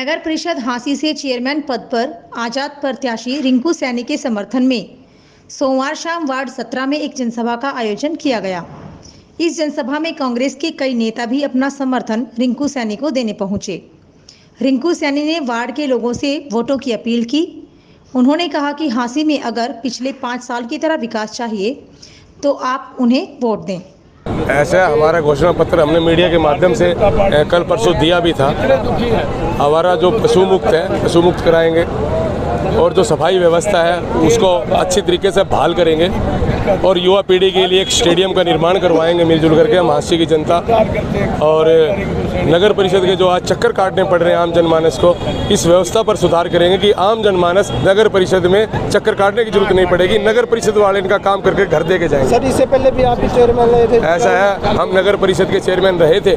नगर परिषद हांसी से चेयरमैन पद पर आजाद प्रत्याशी रिंकू सैनी के समर्थन में सोमवार शाम वार्ड 17 में एक जनसभा का आयोजन किया गया। इस जनसभा में कांग्रेस के कई नेता भी अपना समर्थन रिंकू सैनी को देने पहुंचे। रिंकू सैनी ने वार्ड के लोगों से वोटों की अपील की। उन्होंने कहा कि हांसी में अगर पिछले 5 साल की तरह विकास चाहिए तो आप उन्हें वोट दें। ऐसा हमारा घोषणा पत्र हमने मीडिया के माध्यम से कल परसों दिया भी था। हमारा जो पशु मुक्त है, पशु मुक्त कराएंगे और जो सफाई व्यवस्था है उसको अच्छी तरीके से बहाल करेंगे और युवा पीढ़ी के लिए एक स्टेडियम का निर्माण करवाएंगे मिलजुल करके हम हांसी की जनता। और नगर परिषद के जो आज चक्कर काटने पड़ रहे हैं आम जनमानस को, इस व्यवस्था पर सुधार करेंगे कि आम जनमानस नगर परिषद में चक्कर काटने की जरूरत नहीं पड़ेगी। नगर परिषद वाले इनका काम करके घर दे के जाएंगे। सर, इससे पहले भी आप चेयरमैन रहे थे? ऐसा है, हम नगर परिषद के चेयरमैन रहे थे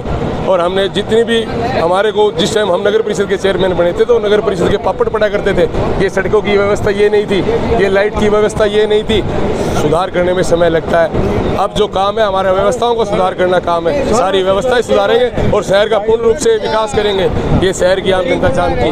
और हमने जितनी भी हमारे को जिस टाइम हम नगर परिषद के चेयरमैन बने थे तो नगर परिषद के पापड़ पड़ा करते थे। ये सड़कों की व्यवस्था ये नहीं थी, ये लाइट की व्यवस्था ये नहीं थी। सुधार करने में समय लगता है। अब जो काम है हमारे व्यवस्थाओं को सुधार करना काम है। सारी व्यवस्थाएं सुधारेंगे और शहर का पूर्ण रूप से विकास करेंगे। ये शहर की आम जनता जानती है।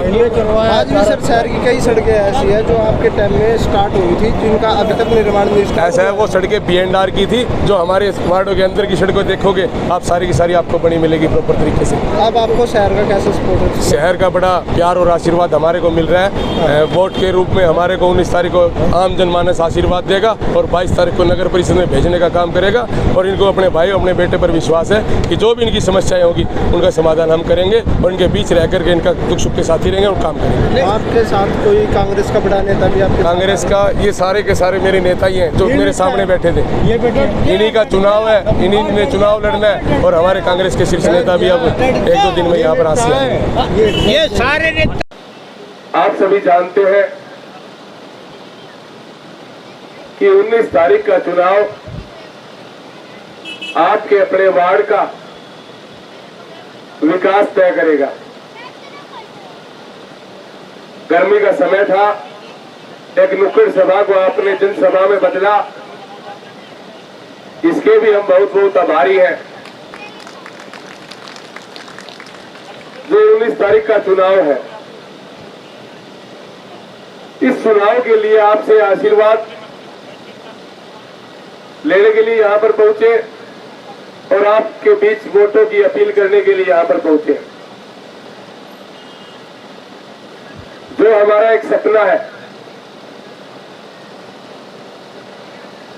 आज भी सर शहर की कई सड़कें ऐसी है जो आपके टाइम में स्टार्ट हुई थी जिनका अभी तक निर्माण नहीं स्टार्ट। ऐसा है, वो सड़कें P&R की थी। जो हमारे वार्डों के अंदर की सड़कों देखोगे आप सारी की सारी आपको बनी मिलेगी प्रॉपर तरीके से। अब आपको शहर का कैसा सपोर्ट है? शहर का बड़ा प्यार और आशीर्वाद हमारे को मिल रहा है। वोट के रूप में हमारे को 19 तारीख को आम जनमानस आशीर्वाद देगा और 22 तारीख को नगर परिषद में भेजने का काम करेगा। और इनको अपने भाई अपने बेटे पर विश्वास है कि जो भी इनकी समस्याएं होगी उनका समाधान हम करेंगे और इनके बीच रह करके इनका दुख सुख के साथी रहेंगे और काम करेंगे। आपके साथ कोई कांग्रेस का बड़ा नेता भी? आपके कांग्रेस का ये सारे के सारे मेरे नेता ही हैं जो मेरे सामने बैठे थे। इन्हीं का चुनाव है, इन्हीं ने चुनाव लड़ना है और हमारे कांग्रेस के शीर्ष नेता भी अब 1-2 दिन में यहाँ पर हासिल आएंगे। ये सारे नेता आप सभी जानते हैं कि 19 तारीख का चुनाव आपके अपने वार्ड का विकास तय करेगा। गर्मी का समय था, एक नुक्कड़ सभा को आपने जनसभा में बदला, इसके भी हम बहुत बहुत आभारी हैं। जो 19 तारीख का चुनाव है, इस चुनाव के लिए आपसे आशीर्वाद लेने के लिए यहां पर पहुंचे और आपके बीच वोटों की अपील करने के लिए यहां पर पहुंचे। जो हमारा एक सपना है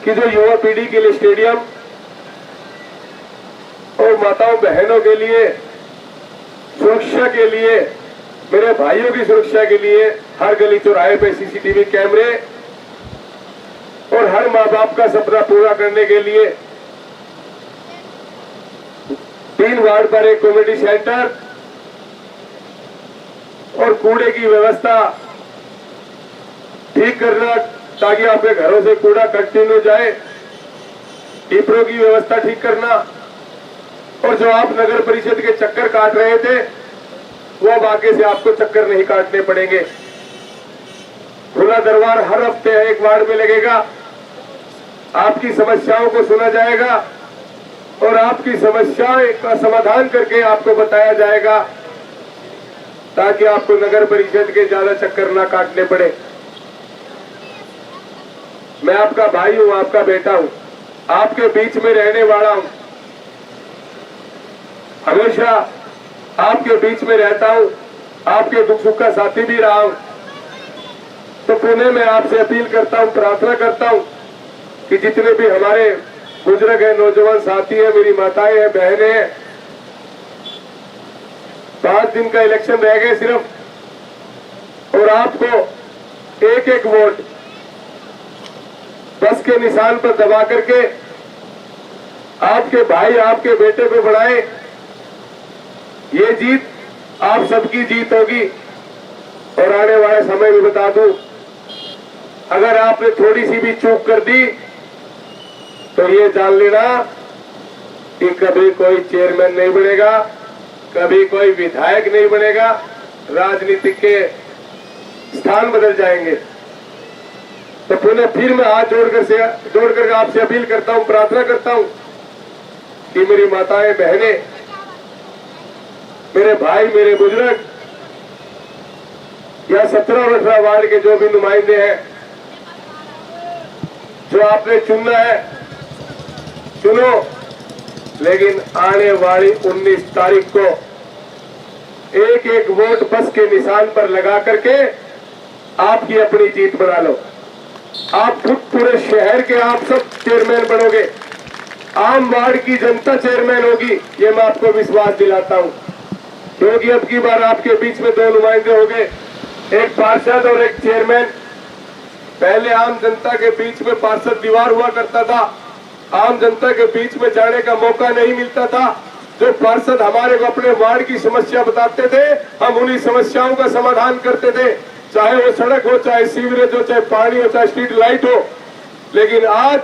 कि जो युवा पीढ़ी के लिए स्टेडियम और माताओं बहनों के लिए सुरक्षा के लिए, मेरे भाइयों की सुरक्षा के लिए हर गली चौराहे पे CCTV कैमरे और हर माँ बाप का सपना पूरा करने के लिए 3 वार्ड पर एक कम्युनिटी सेंटर और कूड़े की व्यवस्था ठीक करना ताकि आपके घरों से कूड़ा कंटिन्यू जाए, टिपरों की व्यवस्था ठीक करना और जो आप नगर परिषद के चक्कर काट रहे थे वो अब आगे से आपको चक्कर नहीं काटने पड़ेंगे। खुला दरबार हर हफ्ते एक वार्ड में लगेगा, आपकी समस्याओं को सुना जाएगा और आपकी समस्याएं का समाधान करके आपको बताया जाएगा ताकि आपको नगर परिषद के ज्यादा चक्कर ना काटने पड़े। मैं आपका भाई हूं, आपका बेटा हूं, आपके बीच में रहने वाला हूं, हमेशा आपके बीच में रहता हूं, आपके दुख सुख का साथी भी रहा हूं। तो पुणे में आपसे अपील करता हूं, प्रार्थना करता हूं कि जितने भी हमारे बुजुर्ग हैं, नौजवान साथी हैं, मेरी माताएं हैं, बहनें हैं, 5 दिन का इलेक्शन रह गए सिर्फ और आपको एक एक वोट बस के निशान पर दबा करके आपके भाई आपके बेटे को बढ़ाए। ये जीत आप सबकी जीत होगी और आने वाले समय में बता दूं, अगर आपने थोड़ी सी भी चूक कर दी तो ये जान लेना कि कभी कोई चेयरमैन नहीं बनेगा, कभी कोई विधायक नहीं बनेगा, राजनीति के स्थान बदल जाएंगे। तो पुनः फिर मैं हाथ जोड़कर आपसे अपील करता हूं, प्रार्थना करता हूं कि मेरी माताएं बहनें, मेरे भाई, मेरे बुजुर्ग, या 17 और 18 वार्ड के जो भी नुमाइंदे हैं, जो आपने चुनना है चुनो, लेकिन आने वाली 19 तारीख को एक एक वोट बस के निशान पर लगा करके आपकी अपनी जीत बना लो। आप खुद पूरे शहर के आप सब चेयरमैन बनोगे, आम वार्ड की जनता चेयरमैन होगी, ये मैं आपको विश्वास दिलाता हूं। क्योंकि अब की बार आपके बीच में 2 नुमाइंदे हो गए, एक पार्षद और एक चेयरमैन। पहले आम जनता के बीच में पार्षद दीवार हुआ करता था, आम जनता के बीच में जाने का मौका नहीं मिलता था। जो पार्षद हमारे को अपने वार्ड की समस्या बताते थे, हम उन्हीं समस्याओं का समाधान करते थे, चाहे वो सड़क हो, चाहे सीवरेज हो, चाहे पानी हो, चाहे स्ट्रीट लाइट हो। लेकिन आज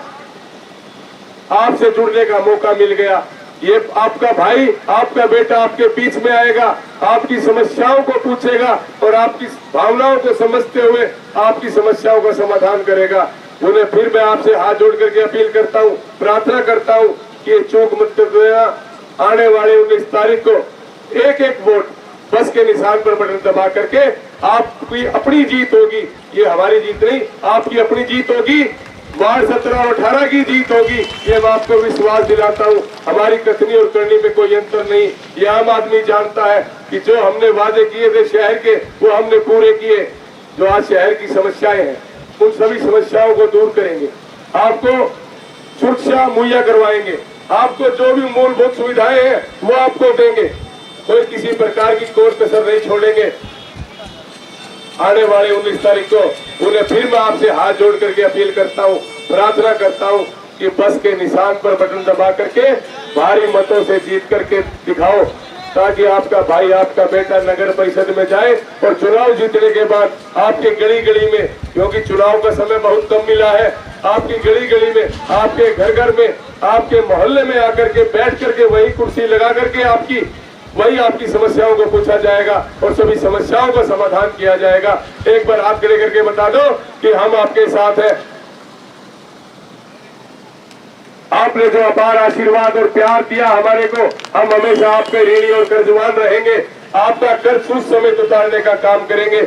आपसे जुड़ने का मौका मिल गया। ये आपका भाई, आपका बेटा आपके बीच में आएगा, आपकी समस्याओं को पूछेगा और आपकी भावनाओं को समझते हुए आपकी समस्याओं का समाधान करेगा। उन्हें फिर मैं आपसे हाथ जोड़ करके अपील करता हूँ, प्रार्थना करता हूँ कि ये चूक मत देना। आने वाले 19 तारीख को एक एक वोट बस के निशान पर बटन दबा करके आपकी अपनी जीत होगी। ये हमारी जीत नहीं, आपकी अपनी जीत होगी, वार्ड 17 और 18 की जीत होगी। ये मैं आपको विश्वास दिलाता हूँ। हमारी कथनी और करनी में कोई अंतर नहीं। ये आम आदमी जानता है कि जो हमने वादे किए थे शहर के, वो हमने पूरे किए। जो आज शहर की समस्याएं हैं, उन सभी समस्याओं को दूर करेंगे, आपको सुरक्षा मुहैया करवाएंगे, आपको जो भी मूलभूत सुविधाएं हैं वो आपको देंगे। कोई किसी प्रकार की कोर कसर नहीं छोड़ेंगे। आने वाले 19 तारीख को उन्हें फिर मैं आपसे हाथ जोड़ करके अपील करता हूँ, प्रार्थना करता हूँ कि बस के निशान पर बटन दबा करके भारी मतों से जीत करके दिखाओ, ताकि आपका भाई, आपका बेटा नगर परिषद में जाए और चुनाव जीतने के बाद आपके गली गली में, क्योंकि चुनाव का समय बहुत कम मिला है, आपकी गली गली में, आपके घर घर में, आपके मोहल्ले में आकर के बैठ करके वही कुर्सी लगा करके आपकी समस्याओं को पूछा जाएगा और सभी समस्याओं का समाधान किया जाएगा। एक बार हाथ खड़े करके बता दो कि हम आपके साथ हैं। आपने जो अपार आशीर्वाद और प्यार दिया हमारे को, हम हमेशा आपके ऋणी और कर्जवान रहेंगे। आपका कर्ज उस समय उतारने का काम करेंगे।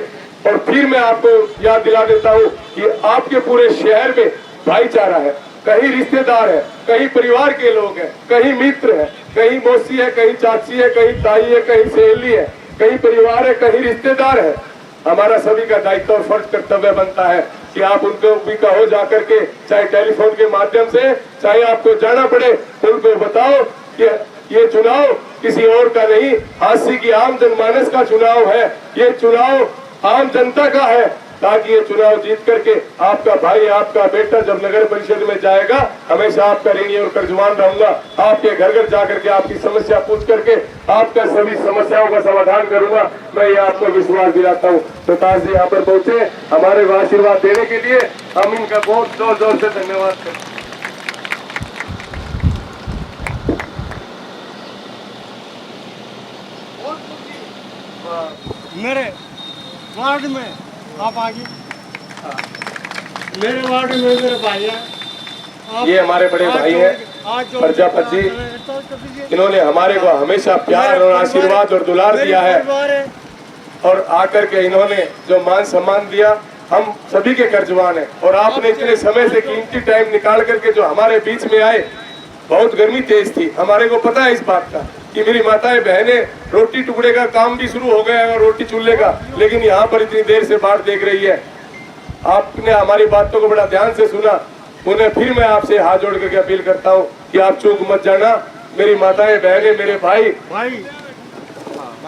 और फिर मैं आपको याद दिला देता हूँ कि आपके पूरे शहर में भाईचारा है, कहीं रिश्तेदार है, कहीं परिवार के लोग हैं, कहीं मित्र है, कहीं मौसी है, कहीं चाची है, कहीं ताई है, कहीं सहेली है, कहीं परिवार है, कहीं रिश्तेदार है। हमारा सभी का दायित्व और फर्ज कर्तव्य बनता है कि आप उनको भी कहो जाकर के, चाहे टेलीफोन के माध्यम से, चाहे आपको जाना पड़े, उनको बताओ कि ये चुनाव किसी और का नहीं, हांसी की आम जनमानस का चुनाव है। ये चुनाव आम जनता का है, ताकि ये चुनाव जीत करके आपका भाई, आपका बेटा जब नगर परिषद में जाएगा, हमेशा आपका ऋणी और कर्जवान रहूंगा। आपके घर घर जाकर के आपकी समस्या पूछ करके आपका सभी समस्याओं का समाधान करूंगा। मैं ये आपको विश्वास दिलाता हूँ। प्रकाश जी यहाँ पर पहुंचे हमारे को आशीर्वाद देने के लिए, हम इनका बहुत जोर जोर से धन्यवाद करते हैं। मेरे वार्ड में आप आगे, मेरे वार्ड में मेरे भाई हैं, ये हमारे बड़े भाई हैं प्रजापति जी, इन्होंने हमारे को हमेशा प्यार और आशीर्वाद और दुलार दिया है। और आकर के इन्होंने जो मान सम्मान दिया, हम सभी के कर्जवान हैं। और आपने इतने समय से कीमती टाइम निकाल करके जो हमारे बीच में आए, बहुत गर्मी तेज थी, हमारे को पता है इस बात का कि मेरी माताएं बहनें, रोटी टुकड़े का काम भी शुरू हो गया है, रोटी चूल्हे का, लेकिन यहाँ पर इतनी देर से बात देख रही है। आपने हमारी बातों को बड़ा ध्यान से सुना। उन्हें फिर मैं आपसे हाथ जोड़ करके अपील करता हूँ कि आप चूक मत जाना। मेरी माताएं बहनें, मेरे भाई,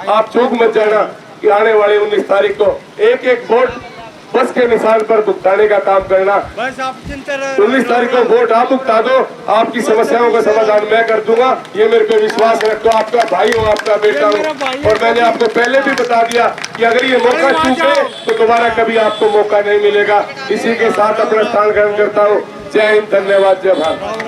आप चूक मत जाना कि आने वाले 19 तारीख को एक एक वोट बस के निशान पर भुगताने का काम करना। बस आप 19 तारीख को वोट आप भुगता दो, आपकी समस्याओं का समाधान मैं कर दूंगा। ये मेरे पे विश्वास रखो। आपका भाई हूँ, आपका बेटा हूँ। और मैंने आपको पहले भी बता दिया कि अगर ये मौका चूके तो दोबारा कभी आपको मौका नहीं मिलेगा। इसी के साथ अपना स्थान ग्रहण करता हूँ। जय हिंद, धन्यवाद, जय भारत।